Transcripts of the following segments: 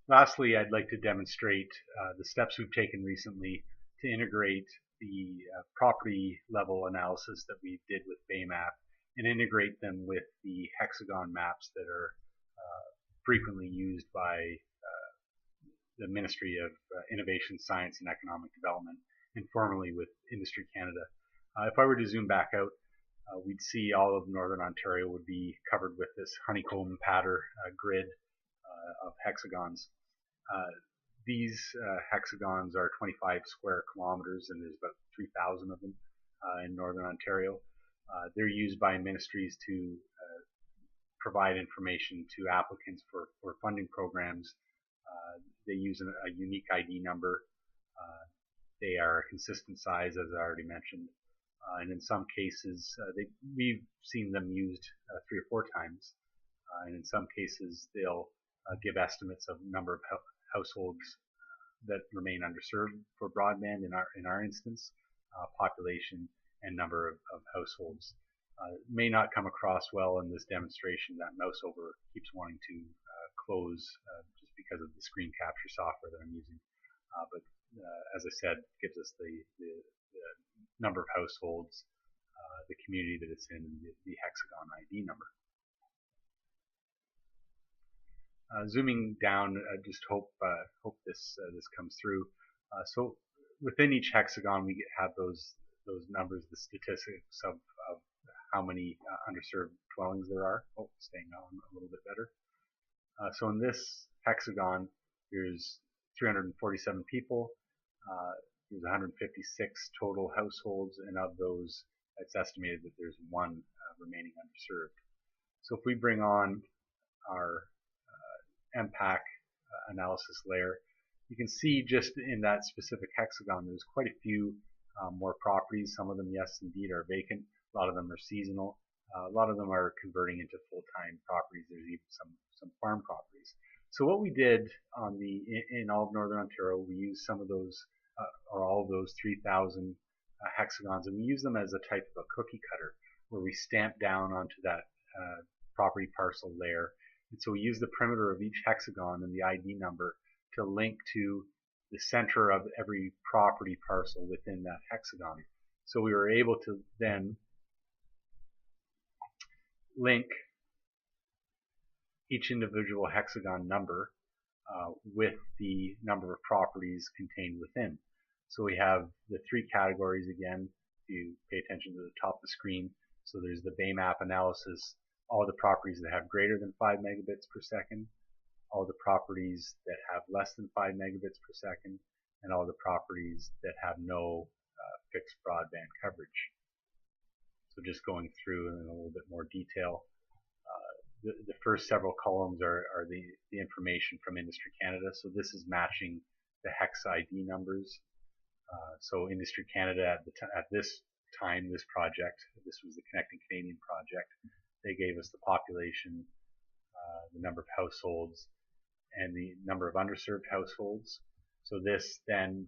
Lastly, I'd like to demonstrate the steps we've taken recently to integrate the property level analysis that we did with BAIMAP and integrate them with the Hexagon maps that are frequently used by the Ministry of Innovation, Science and Economic Development, and formerly with Industry Canada. If I were to zoom back out, we'd see all of Northern Ontario would be covered with this honeycomb pattern grid of hexagons. These hexagons are 25 square kilometers, and there's about 3,000 of them in Northern Ontario. They're used by ministries to provide information to applicants for funding programs. They use a unique ID number. They are a consistent size, as I already mentioned. And in some cases, we've seen them used 3 or 4 times. And in some cases, they'll give estimates of number of households that remain underserved for broadband in our instance, population and number of households. May not come across well in this demonstration. That mouse over keeps wanting to close just because of the screen capture software that I'm using. But as I said, it gives us the number of households, the community that it's in, and the hexagon ID number. Zooming down, I just hope this comes through. So within each hexagon, we have those numbers, the statistics of how many underserved dwellings there are. Oh, staying on a little bit better. So in this hexagon, there's 347 people. There's 156 total households, and of those, it's estimated that there's 1 remaining underserved. So if we bring on our MPAC analysis layer, you can see just in that specific hexagon there's quite a few more properties. Some of them, yes, indeed, are vacant. A lot of them are seasonal. A lot of them are converting into full-time properties. There's even some farm properties. So what we did in all of Northern Ontario, we used some of those or all of those 3,000 hexagons, and we use them as a type of a cookie cutter where we stamp down onto that property parcel layer. And so we use the perimeter of each hexagon and the ID number to link to the center of every property parcel within that hexagon. So we were able to then link each individual hexagon number with the number of properties contained within. So we have the 3 categories again, if you pay attention to the top of the screen. So there's the BAIMAP analysis, all the properties that have greater than 5 megabits per second, all the properties that have less than 5 megabits per second, and all the properties that have no fixed broadband coverage. So just going through in a little bit more detail. The first several columns are the information from Industry Canada. So this is matching the hex ID numbers. So Industry Canada at this time, this project, this was the Connecting Canadian project, they gave us the population, the number of households, and the number of underserved households. So this then,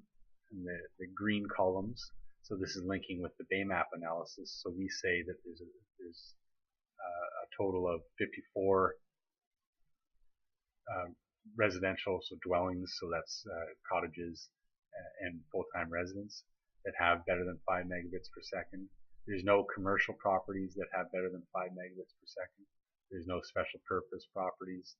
in the green columns, so this is linking with the BAIMAP analysis. So we say that there's a total of 54 residential, so dwellings, so that's cottages and full-time residents that have better than 5 megabits per second. There's no commercial properties that have better than 5 megabits per second. There's no special purpose properties.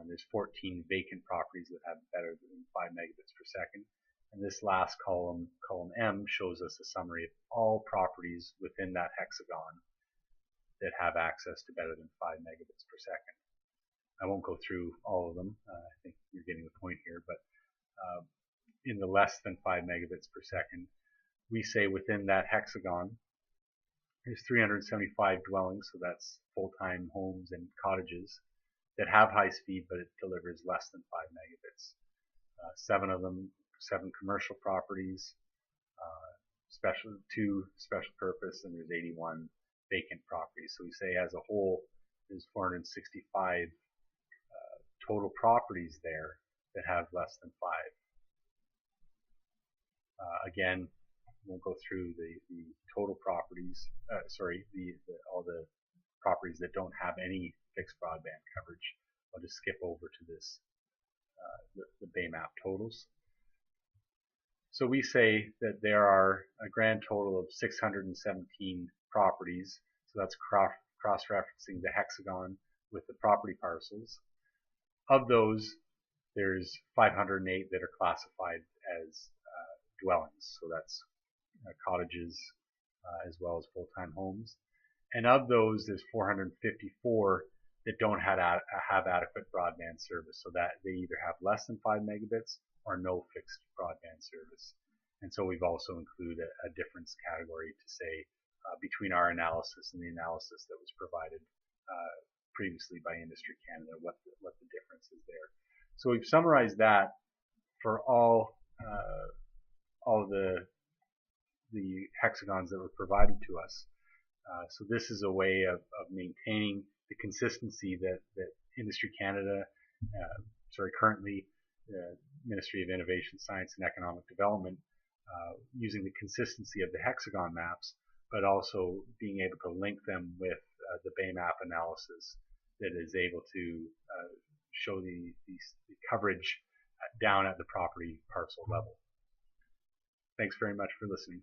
There's 14 vacant properties that have better than 5 megabits per second. And this last column, column M, shows us a summary of all properties within that hexagon that have access to better than 5 megabits per second. I won't go through all of them. I think you're getting the point here. But in the less than 5 megabits per second, we say within that hexagon, there's 375 dwellings, so that's full-time homes and cottages that have high speed, but it delivers less than 5 megabits. 7 of them, 7 commercial properties, 2 special purpose, and there's 81 vacant properties. So we say as a whole, there's 465 total properties there that have less than 5. Again, we'll go through the total properties, all the properties that don't have any fixed broadband coverage. I'll just skip over to this the BAIMAP totals. So we say that there are a grand total of 617 properties. So that's cross-referencing the hexagon with the property parcels. Of those, there's 508 that are classified as dwellings. So that's cottages as well as full-time homes. And of those, there's 454 that don't have adequate broadband service, so that they either have less than 5 megabits or no fixed broadband service. And so we've also included a difference category to say between our analysis and the analysis that was provided previously by Industry Canada, what the difference is there. So we've summarized that for all the hexagons that were provided to us. So this is a way of maintaining the consistency that Industry Canada, currently the Ministry of Innovation, Science and Economic Development, using the consistency of the hexagon maps, but also being able to link them with the BAIMAP analysis that is able to show the coverage down at the property parcel level. Thanks very much for listening.